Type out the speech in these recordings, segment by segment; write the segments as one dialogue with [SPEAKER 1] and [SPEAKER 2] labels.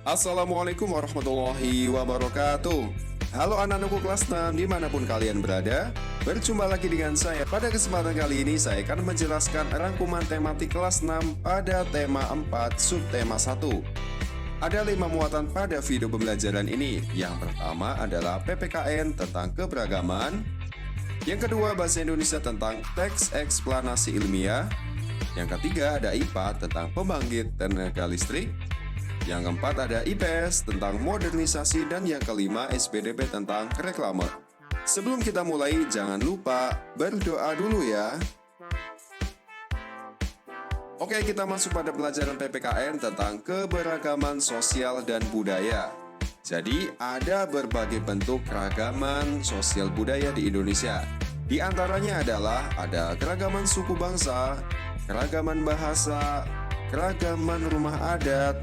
[SPEAKER 1] Assalamualaikum warahmatullahi wabarakatuh. Halo anak-anakku kelas 6 dimanapun kalian berada. Berjumpa lagi dengan saya. Pada kesempatan kali ini saya akan menjelaskan rangkuman tematik kelas 6 pada tema 4 subtema 1. Ada 5 muatan pada video pembelajaran ini. Yang pertama adalah PPKN tentang keberagaman. Yang kedua bahasa Indonesia tentang teks eksplanasi ilmiah. Yang ketiga ada IPA tentang pembangkit tenaga listrik. Yang keempat ada IPS tentang modernisasi, dan yang kelima SPDP tentang reklame. Sebelum kita mulai, jangan lupa berdoa dulu ya. Oke, kita masuk pada pelajaran PPKN tentang keberagaman sosial dan budaya. Jadi, ada berbagai bentuk keragaman sosial budaya di Indonesia. Di antaranya adalah ada keragaman suku bangsa, keragaman bahasa, keragaman rumah adat,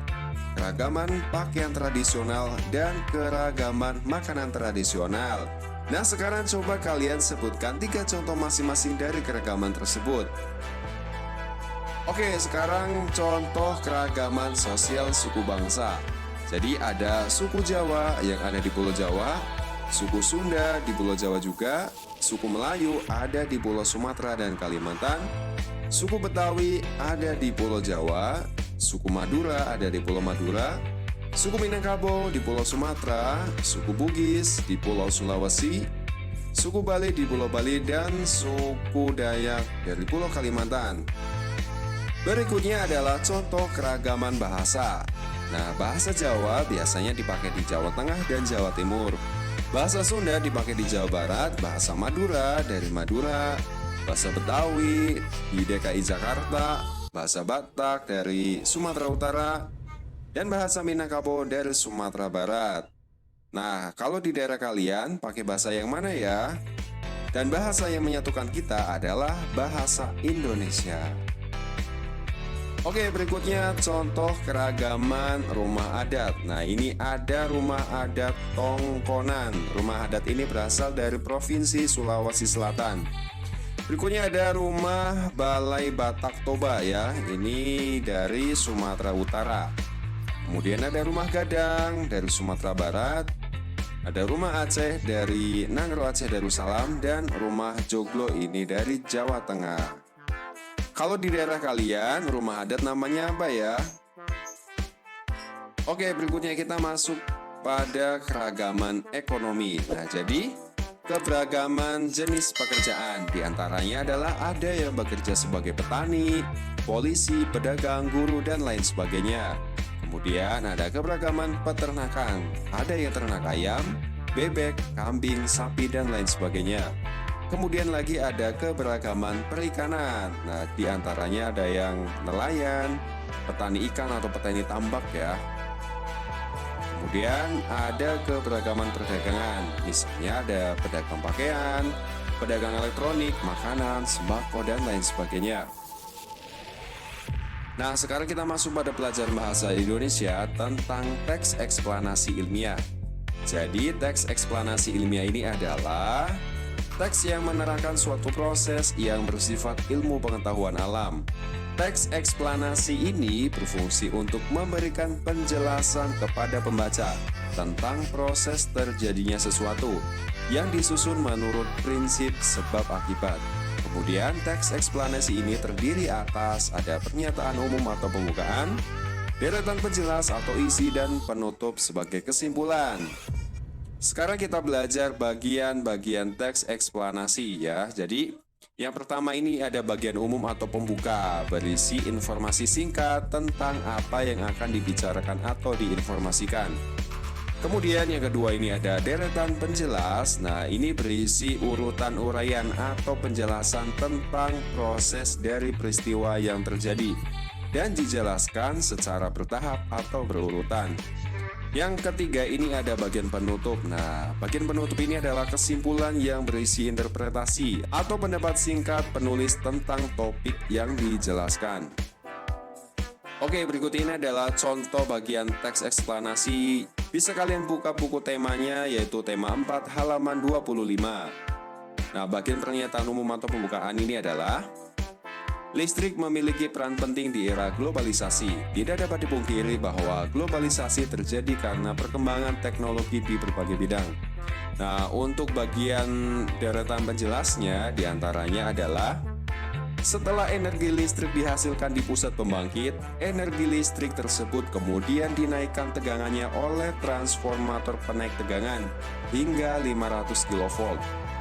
[SPEAKER 1] keragaman pakaian tradisional, dan keragaman makanan tradisional. Nah, sekarang coba kalian sebutkan 3 contoh masing-masing dari keragaman tersebut. Oke, sekarang contoh keragaman sosial suku bangsa. Jadi ada suku Jawa yang ada di Pulau Jawa, suku Sunda di Pulau Jawa juga, suku Melayu ada di Pulau Sumatera dan Kalimantan, suku Betawi ada di Pulau Jawa, suku Madura ada di Pulau Madura, suku Minangkabau di Pulau Sumatera, suku Bugis di Pulau Sulawesi, suku Bali di Pulau Bali, dan suku Dayak dari Pulau Kalimantan. Berikutnya adalah contoh keragaman bahasa. Nah, bahasa Jawa biasanya dipakai di Jawa Tengah dan Jawa Timur. Bahasa Sunda dipakai di Jawa Barat, bahasa Madura dari Madura, bahasa Betawi di DKI Jakarta, bahasa Batak dari Sumatera Utara, dan bahasa Minangkabau dari Sumatera Barat. Nah, kalau di daerah kalian pakai bahasa yang mana ya? Dan bahasa yang menyatukan kita adalah bahasa Indonesia. Oke, berikutnya contoh keragaman rumah adat. Nah, ini ada rumah adat Tongkonan. Rumah adat ini berasal dari Provinsi Sulawesi Selatan. Berikutnya ada rumah Balai Batak Toba ya, ini dari Sumatera Utara. Kemudian ada rumah Gadang dari Sumatera Barat. Ada rumah Aceh dari Nangro Aceh Darussalam, dan rumah Joglo ini dari Jawa Tengah. Kalau di daerah kalian rumah adat namanya apa ya? Oke, berikutnya kita masuk pada keragaman ekonomi. Nah, jadi keberagaman jenis pekerjaan, diantaranya adalah ada yang bekerja sebagai petani, polisi, pedagang, guru, dan lain sebagainya. Kemudian ada keberagaman peternakan, ada yang ternak ayam, bebek, kambing, sapi, dan lain sebagainya. Kemudian lagi ada keberagaman perikanan. Nah, diantaranya ada yang nelayan, petani ikan atau petani tambak ya. Kemudian ada keberagaman perdagangan, misalnya ada pedagang pakaian, pedagang elektronik, makanan, sembako, dan lain sebagainya. Nah, sekarang kita masuk pada pelajaran bahasa Indonesia tentang teks eksplanasi ilmiah. Jadi, teks eksplanasi ilmiah ini adalah teks yang menerangkan suatu proses yang bersifat ilmu pengetahuan alam. Teks eksplanasi ini berfungsi untuk memberikan penjelasan kepada pembaca tentang proses terjadinya sesuatu yang disusun menurut prinsip sebab akibat. Kemudian teks eksplanasi ini terdiri atas ada pernyataan umum atau pembukaan, deretan penjelas atau isi, dan penutup sebagai kesimpulan. Sekarang kita belajar bagian-bagian teks eksplanasi ya. Jadi yang pertama ini ada bagian umum atau pembuka, berisi informasi singkat tentang apa yang akan dibicarakan atau diinformasikan. Kemudian yang kedua ini ada deretan penjelas. Nah, ini berisi urutan uraian atau penjelasan tentang proses dari peristiwa yang terjadi dan dijelaskan secara bertahap atau berurutan. Yang ketiga ini ada bagian penutup. Nah, bagian penutup ini adalah kesimpulan yang berisi interpretasi atau pendapat singkat penulis tentang topik yang dijelaskan. Oke, berikut ini adalah contoh bagian teks eksplanasi. Bisa kalian buka buku temanya, yaitu tema 4 halaman 25. Nah, bagian pernyataan umum atau pembukaan ini adalah Listrik memiliki peran penting di era globalisasi. Tidak dapat dipungkiri bahwa globalisasi terjadi karena perkembangan teknologi di berbagai bidang. Nah, untuk bagian deretan penjelasnya diantaranya adalah setelah energi listrik dihasilkan di pusat pembangkit, energi listrik tersebut kemudian dinaikkan tegangannya oleh transformator penaik tegangan hingga 500 kV.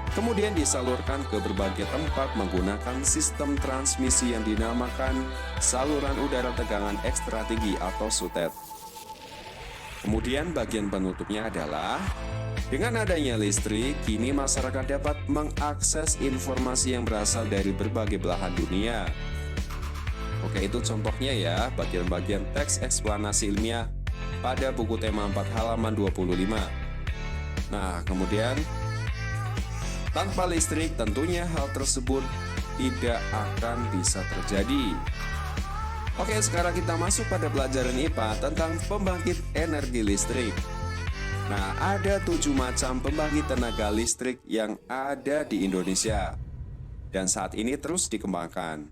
[SPEAKER 1] Kemudian disalurkan ke berbagai tempat menggunakan sistem transmisi yang dinamakan saluran udara tegangan ekstra tinggi atau SUTET. Kemudian bagian penutupnya adalah dengan adanya listrik, kini masyarakat dapat mengakses informasi yang berasal dari berbagai belahan dunia. Oke, itu contohnya ya, bagian-bagian teks eksplanasi ilmiah pada buku tema 4 halaman 25. Nah, kemudian tanpa listrik tentunya hal tersebut tidak akan bisa terjadi. Oke, sekarang kita masuk pada pelajaran IPA tentang pembangkit energi listrik. Nah, ada 7 macam pembangkit tenaga listrik yang ada di Indonesia dan saat ini terus dikembangkan.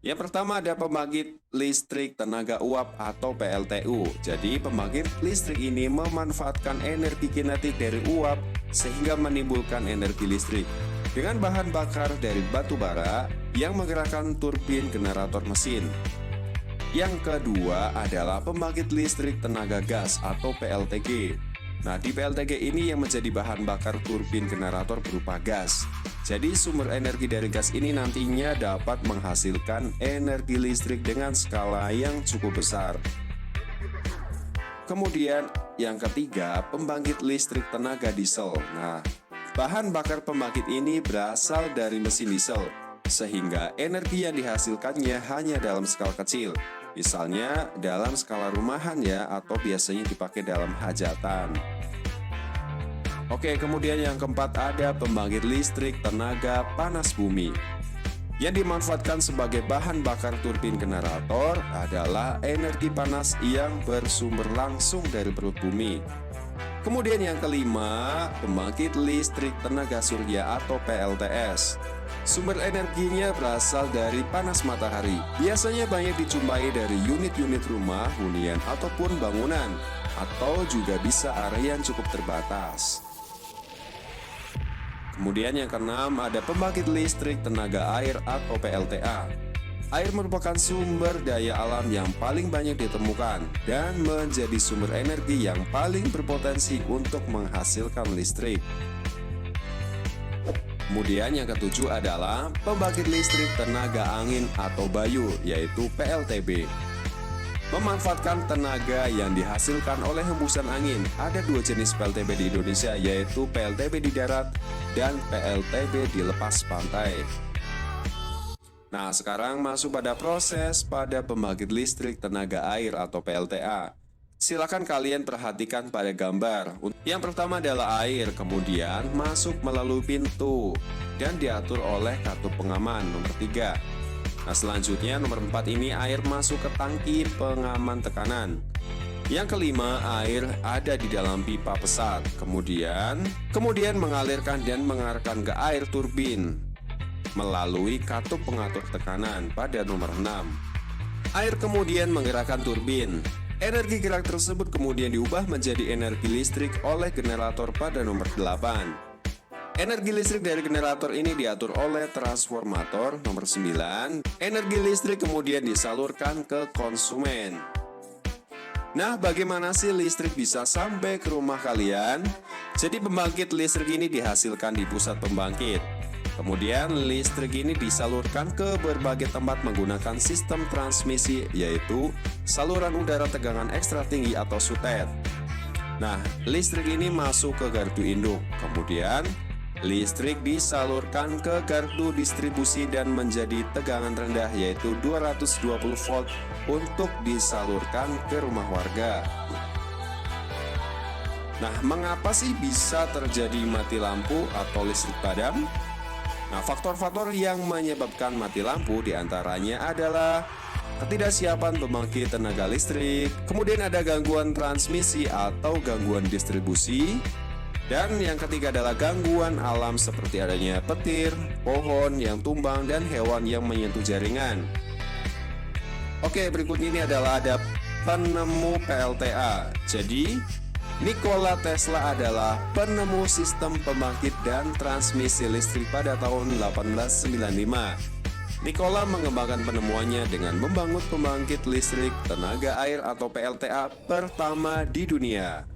[SPEAKER 1] Yang pertama ada pembangkit listrik tenaga uap atau PLTU. Jadi pembangkit listrik ini memanfaatkan energi kinetik dari uap sehingga menimbulkan energi listrik dengan bahan bakar dari batu bara yang menggerakkan turbin generator mesin. Yang kedua adalah pembangkit listrik tenaga gas atau PLTG. Nah, di PLTG ini yang menjadi bahan bakar turbin generator berupa gas. Jadi sumber energi dari gas ini nantinya dapat menghasilkan energi listrik dengan skala yang cukup besar. Kemudian yang ketiga, pembangkit listrik tenaga diesel. Nah, bahan bakar pembangkit ini berasal dari mesin diesel, sehingga energi yang dihasilkannya hanya dalam skala kecil. Misalnya dalam skala rumahan ya, atau biasanya dipakai dalam hajatan. Oke, kemudian yang keempat ada pembangkit listrik tenaga panas bumi. Yang dimanfaatkan sebagai bahan bakar turbin generator adalah energi panas yang bersumber langsung dari perut bumi. Kemudian yang kelima, pembangkit listrik tenaga surya atau PLTS. Sumber energinya berasal dari panas matahari. Biasanya banyak dijumpai dari unit-unit rumah, hunian, ataupun bangunan, atau juga bisa area yang cukup terbatas. Kemudian yang keenam ada pembangkit listrik tenaga air atau PLTA. Air merupakan sumber daya alam yang paling banyak ditemukan dan menjadi sumber energi yang paling berpotensi untuk menghasilkan listrik. Kemudian yang ketujuh adalah pembangkit listrik tenaga angin atau bayu, yaitu PLTB. Memanfaatkan tenaga yang dihasilkan oleh hembusan angin. Ada 2 jenis PLTB di Indonesia, yaitu PLTB di darat dan PLTB di lepas pantai. Nah, sekarang masuk pada proses pada pembangkit listrik tenaga air atau PLTA. Silakan kalian perhatikan pada gambar. Yang pertama adalah air, kemudian masuk melalui pintu dan diatur oleh katup pengaman nomor 3. Nah, selanjutnya nomor 4 ini air masuk ke tangki pengaman tekanan. Yang kelima, air ada di dalam pipa pesat. Kemudian mengalirkan dan mengarahkan ke air turbin melalui katup pengatur tekanan pada nomor 6. Air kemudian menggerakkan turbin. Energi gerak tersebut kemudian diubah menjadi energi listrik oleh generator pada nomor 8. Energi listrik dari generator ini diatur oleh transformator nomor 9. Energi listrik kemudian disalurkan ke konsumen. Nah, bagaimana sih listrik bisa sampai ke rumah kalian? Jadi pembangkit listrik ini dihasilkan di pusat pembangkit. Kemudian listrik ini disalurkan ke berbagai tempat menggunakan sistem transmisi, yaitu saluran udara tegangan ekstra tinggi atau SUTET. Nah, listrik ini masuk ke gardu induk. Kemudian listrik disalurkan ke gardu distribusi dan menjadi tegangan rendah, yaitu 220 volt untuk disalurkan ke rumah warga. Nah, mengapa sih bisa terjadi mati lampu atau listrik padam? Nah, faktor-faktor yang menyebabkan mati lampu diantaranya adalah ketidaksiapan pembangkit tenaga listrik, kemudian ada gangguan transmisi atau gangguan distribusi, Dan yang ketiga adalah gangguan alam seperti adanya petir, pohon yang tumbang, dan hewan yang menyentuh jaringan. Oke, berikutnya ini adalah ada penemu PLTA. Jadi, Nikola Tesla adalah penemu sistem pembangkit dan transmisi listrik pada tahun 1895. Nikola mengembangkan penemuannya dengan membangun pembangkit listrik tenaga air atau PLTA pertama di dunia.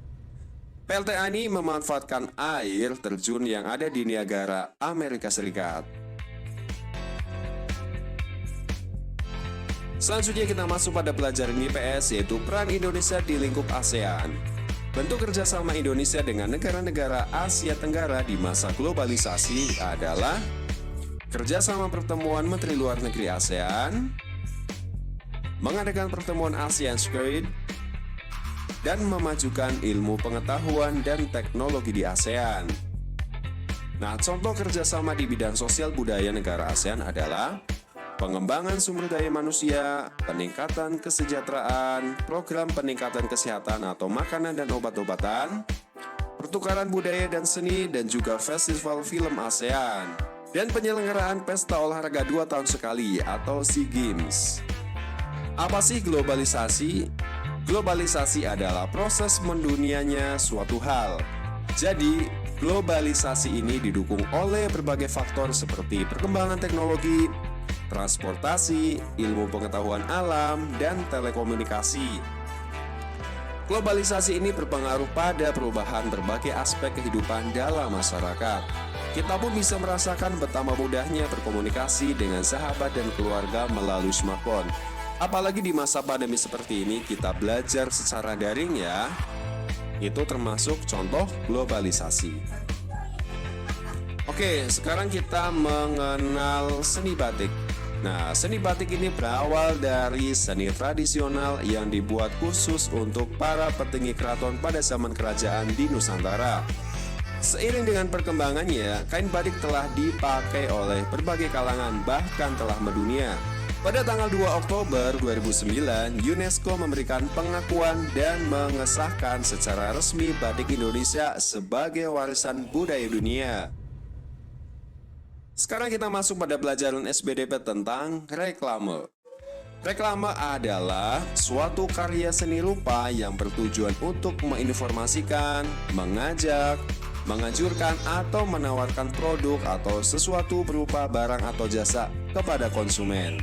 [SPEAKER 1] PLTA ini memanfaatkan air terjun yang ada di Niagara, Amerika Serikat. Selanjutnya kita masuk pada pelajaran IPS, yaitu peran Indonesia di lingkup ASEAN. Bentuk kerjasama Indonesia dengan negara-negara Asia Tenggara di masa globalisasi adalah kerjasama pertemuan Menteri Luar Negeri ASEAN, mengadakan pertemuan ASEAN Squared, dan memajukan ilmu pengetahuan dan teknologi di ASEAN. Nah, contoh kerjasama di bidang sosial budaya negara ASEAN adalah pengembangan sumber daya manusia, peningkatan kesejahteraan, program peningkatan kesehatan atau makanan dan obat-obatan, pertukaran budaya dan seni, dan juga festival film ASEAN, dan penyelenggaraan pesta olahraga 2 tahun sekali atau SEA Games. Apa sih globalisasi? Globalisasi adalah proses mendunianya suatu hal. Jadi, globalisasi ini didukung oleh berbagai faktor seperti perkembangan teknologi, transportasi, ilmu pengetahuan alam, dan telekomunikasi. Globalisasi ini berpengaruh pada perubahan berbagai aspek kehidupan dalam masyarakat. Kita pun bisa merasakan betapa mudahnya berkomunikasi dengan sahabat dan keluarga melalui smartphone. Apalagi di masa pandemi seperti ini, kita belajar secara daring ya. Itu termasuk contoh globalisasi. Oke, sekarang kita mengenal seni batik. Nah, seni batik ini berawal dari seni tradisional yang dibuat khusus untuk para petinggi keraton pada zaman kerajaan di Nusantara. Seiring dengan perkembangannya, kain batik telah dipakai oleh berbagai kalangan, bahkan telah mendunia. Pada tanggal 2 Oktober 2009, UNESCO memberikan pengakuan dan mengesahkan secara resmi batik Indonesia sebagai warisan budaya dunia. Sekarang kita masuk pada pelajaran SBDP tentang reklame. Reklame adalah suatu karya seni rupa yang bertujuan untuk menginformasikan, mengajak, menganjurkan atau menawarkan produk atau sesuatu berupa barang atau jasa kepada konsumen.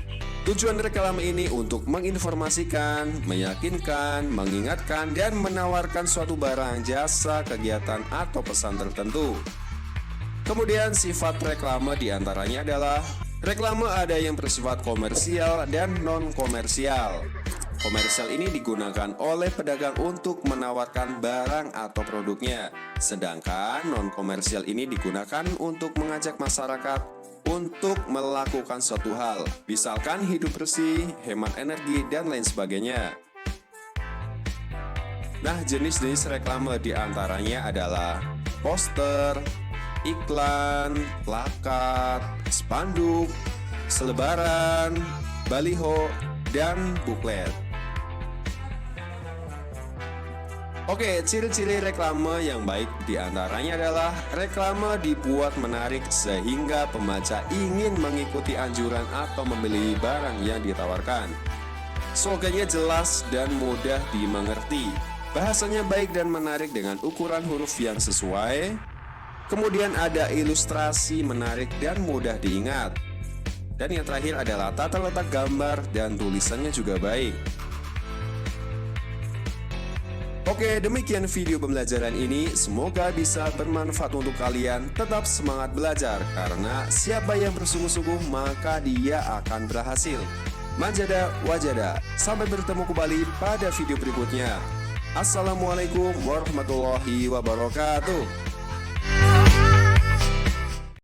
[SPEAKER 1] Tujuan reklame ini untuk menginformasikan, meyakinkan, mengingatkan, dan menawarkan suatu barang, jasa, kegiatan, atau pesan tertentu. Kemudian sifat reklame diantaranya adalah reklame ada yang bersifat komersial dan non-komersial. Komersial ini digunakan oleh pedagang untuk menawarkan barang atau produknya, sedangkan non-komersial ini digunakan untuk mengajak masyarakat untuk melakukan suatu hal, misalkan hidup bersih, hemat energi, dan lain sebagainya. Nah, jenis-jenis reklame diantaranya adalah poster, iklan, plakat, spanduk, selebaran, baliho, dan buklet. Oke, ciri-ciri reklame yang baik diantaranya adalah reklame dibuat menarik sehingga pembaca ingin mengikuti anjuran atau membeli barang yang ditawarkan. Slogannya jelas dan mudah dimengerti. Bahasanya baik dan menarik dengan ukuran huruf yang sesuai. Kemudian ada ilustrasi menarik dan mudah diingat. Dan yang terakhir adalah tata letak gambar dan tulisannya juga baik. Oke, demikian video pembelajaran ini. Semoga bisa bermanfaat untuk kalian. Tetap semangat belajar, karena siapa yang bersungguh-sungguh maka dia akan berhasil. Manjada wajada. Sampai bertemu kembali pada video berikutnya. Assalamualaikum warahmatullahi wabarakatuh.